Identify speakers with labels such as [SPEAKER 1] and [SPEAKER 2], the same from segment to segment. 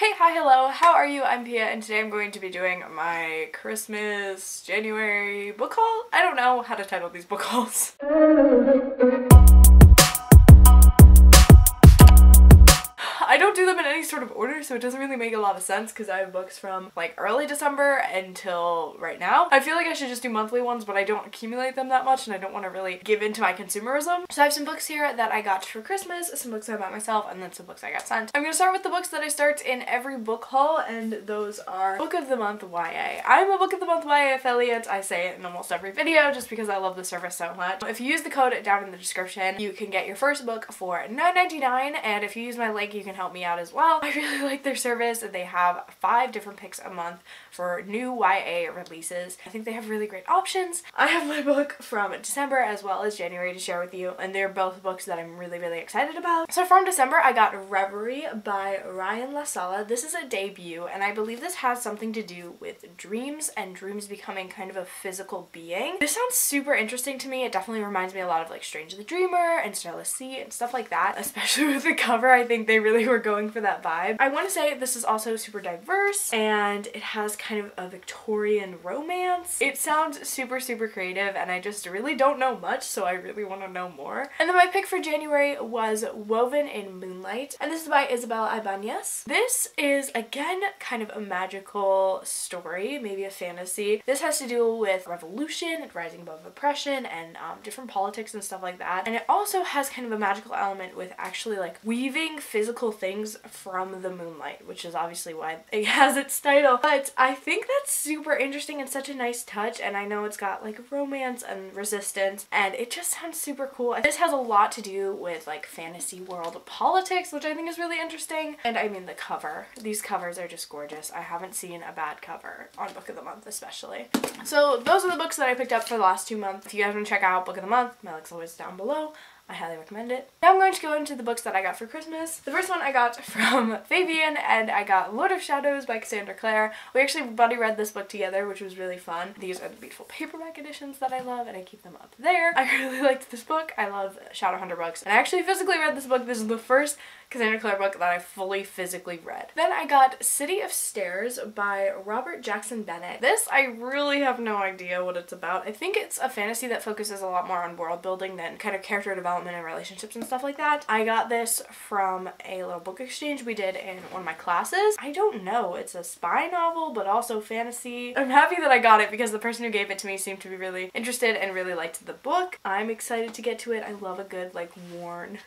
[SPEAKER 1] Hey, hi, hello, how are you? I'm Pia, and today I'm going to be doing my Christmas, January book haul? I don't know how to title these book hauls. I don't do them in any sort of order, so it doesn't really make a lot of sense because I have books from like early December until right now. I feel like I should just do monthly ones, but I don't accumulate them that much and I don't want to really give in to my consumerism. So I have some books here that I got for Christmas, some books I bought myself, and then some books I got sent. I'm going to start with the books that I start in every book haul, and those are Book of the Month YA. I'm a Book of the Month YA affiliate. I say it in almost every video just because I love the service so much. If you use the code down in the description, you can get your first book for $9.99, and if you use my link, you can help me out as well. I really like their service. They have 5 different picks a month for new YA releases. I think they have really great options. I have my book from December as well as January to share with you, and they're both books that I'm really excited about. So from December, I got Reverie by Ryan LaSala. This is a debut, and I believe this has something to do with dreams and dreams becoming kind of a physical being. This sounds super interesting to me. It definitely reminds me a lot of like Strange the Dreamer and Starless Sea and stuff like that, especially with the cover. I think they really were going for that vibe. I want to say this is also super diverse, and it has kind of a Victorian romance. It sounds super creative, and I just really don't know much, so I really want to know more. And then my pick for January was Woven in Moonlight, and this is by Isabel Ibanez. This is again kind of a magical story, maybe a fantasy. This has to do with revolution, rising above oppression, and different politics and stuff like that. And it also has kind of a magical element with actually like weaving physical things from the moonlight, which is obviously why it has its title. But I think that's super interesting and such a nice touch, and I know it's got like romance and resistance, and it just sounds super cool. This has a lot to do with like fantasy world politics, which I think is really interesting. And I mean the cover. These covers are just gorgeous. I haven't seen a bad cover on Book of the Month especially. So those are the books that I picked up for the last 2 months. If you guys want to check out Book of the Month, my link's always down below. I highly recommend it. Now I'm going to go into the books that I got for Christmas. The first one I got from Fabian, and I got Lord of Shadows by Cassandra Clare. We actually buddy read this book together, which was really fun. These are the beautiful paperback editions that I love, and I keep them up there. I really liked this book. I love Shadowhunter books, and I actually physically read this book. This is the first Cassandra Clare book that I fully physically read. Then I got City of Stairs by Robert Jackson Bennett. This, I really have no idea what it's about. I think it's a fantasy that focuses a lot more on world building than kind of character development and relationships and stuff like that. I got this from a little book exchange we did in one of my classes. I don't know. It's a spy novel, but also fantasy. I'm happy that I got it because the person who gave it to me seemed to be really interested and really liked the book. I'm excited to get to it. I love a good, like, worn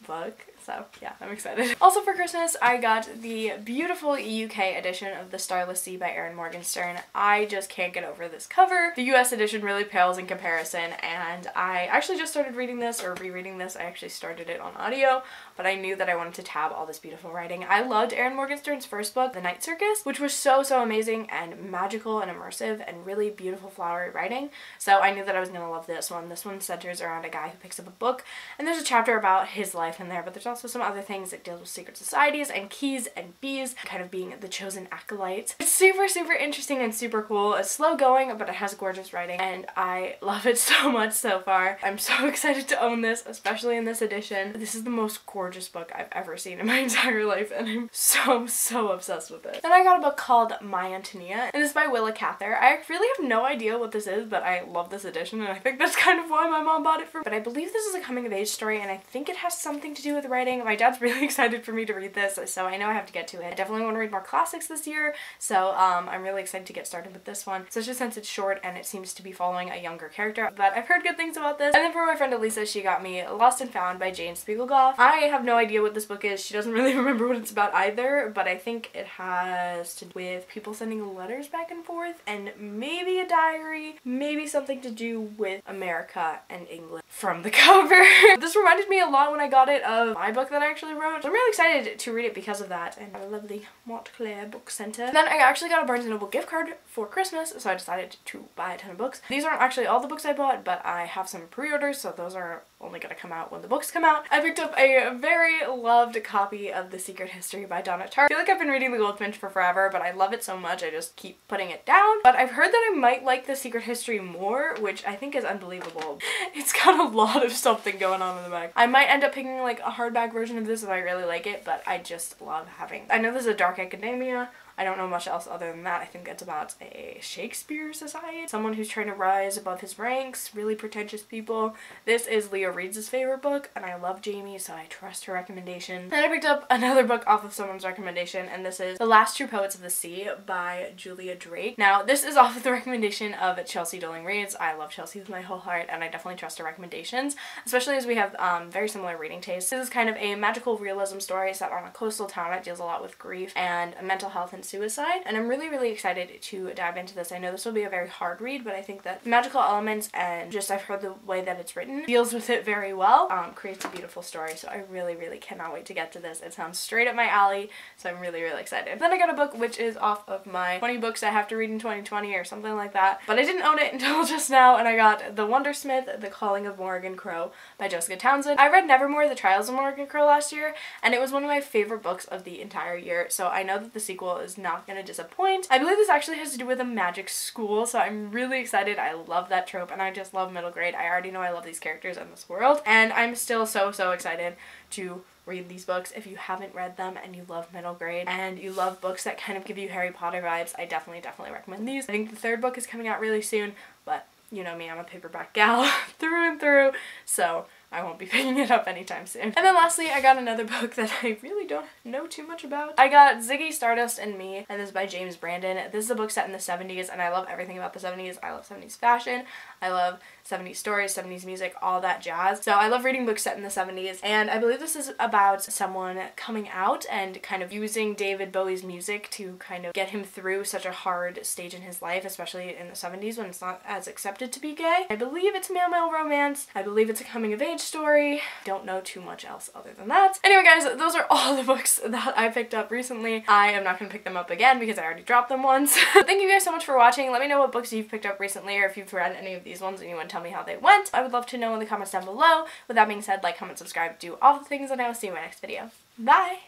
[SPEAKER 1] book. So yeah, I'm excited. Also for Christmas, I got the beautiful UK edition of The Starless Sea by Erin Morgenstern. I just can't get over this cover. The US edition really pales in comparison, and I actually just started reading this, or rereading this. I actually started it on audio, but I knew that I wanted to tab all this beautiful writing. I loved Erin Morgenstern's first book, The Night Circus, which was so amazing and magical and immersive and really beautiful flowery writing. So I knew that I was gonna love this one. This one centers around a guy who picks up a book, and there's a chapter about his life in there, but there's also some other things that deals with secret societies and keys and bees, kind of being the chosen acolyte. It's super interesting and super cool. It's slow going, but it has gorgeous writing, and I love it so much so far. I'm so excited to own this, especially in this edition. This is the most gorgeous book I've ever seen in my entire life, and I'm so obsessed with it. Then I got a book called My Antonia, and this is by Willa Cather. I really have no idea what this is, but I love this edition, and I think that's kind of why my mom bought it for me. But I believe this is a coming of age story, and I think it has something to do with writing. My dad's really excited for me to read this, so I know I have to get to it. I definitely want to read more classics this year, so I'm really excited to get started with this one, especially since it's short and it seems to be following a younger character, but I've heard good things about this. And then for my friend Elisa, she got me Lost and Found by Jane Spiegelgoff. I have no idea what this book is. She doesn't really remember what it's about either, but I think it has to do with people sending letters back and forth, and maybe a diary, maybe something to do with America and England from the cover. This reminded me a lot when I got it of my book that I actually wrote. I'm really excited to read it because of that, and a lovely Montclair Book Center. Then I actually got a Barnes & Noble gift card for Christmas, so I decided to buy a ton of books. These aren't actually all the books I bought, but I have some pre-orders, so those are only gonna come out when the books come out. I picked up a very loved copy of The Secret History by Donna Tartt. I feel like I've been reading The Goldfinch for forever, but I love it so much I just keep putting it down. But I've heard that I might like The Secret History more, which I think is unbelievable. It's got a lot of something going on in the back. I might end up picking like a hardback version of this if I really like it, but I just love having. I know there's a Dark Academia. I don't know much else other than that. I think it's about a Shakespeare society. Someone who's trying to rise above his ranks, really pretentious people. This is Leo Reed's favorite book, and I love Jamie, so I trust her recommendation. Then I picked up another book off of someone's recommendation, and this is The Last True Poets of the Sea by Julia Drake. Now, this is off of the recommendation of Chelsea Doling Reads. I love Chelsea with my whole heart, and I definitely trust her recommendations, especially as we have very similar reading tastes. This is kind of a magical realism story set on a coastal town that deals a lot with grief and mental health and suicide, and I'm really excited to dive into this. I know this will be a very hard read, but I think that the magical elements and just I've heard the way that it's written deals with it very well, creates a beautiful story, so I really cannot wait to get to this. It sounds straight up my alley, so I'm really excited. Then I got a book which is off of my 20 books I have to read in 2020 or something like that, but I didn't own it until just now, and I got The Wondersmith, The Calling of Morrigan Crow by Jessica Townsend. I read Nevermore, The Trials of Morrigan Crow last year, and it was one of my favorite books of the entire year, so I know that the sequel is not gonna disappoint. I believe this actually has to do with a magic school, so I'm really excited. I love that trope, and I just love middle grade. I already know I love these characters and this world, and I'm still so excited to read these books. If you haven't read them and you love middle grade and you love books that kind of give you Harry Potter vibes, I definitely recommend these. I think the third book is coming out really soon, but you know me, I'm a paperback gal through and through, so I won't be picking it up anytime soon. And then lastly, I got another book that I really don't know too much about. I got Ziggy, Stardust, and Me, and this is by James Brandon. This is a book set in the 70s, and I love everything about the 70s. I love 70s fashion. I love 70s stories, 70s music, all that jazz. So I love reading books set in the 70s, and I believe this is about someone coming out and kind of using David Bowie's music to kind of get him through such a hard stage in his life, especially in the 70s when it's not as accepted to be gay. I believe it's a male-male romance. I believe it's a coming-of-age story. Don't know too much else other than that. Anyway guys, those are all the books that I picked up recently. I am not going to pick them up again because I already dropped them once. Thank you guys so much for watching. Let me know what books you've picked up recently, or if you've read any of these ones and you want to tell me how they went. I would love to know in the comments down below. With that being said, like, comment, subscribe, do all the things, and I will see you in my next video. Bye!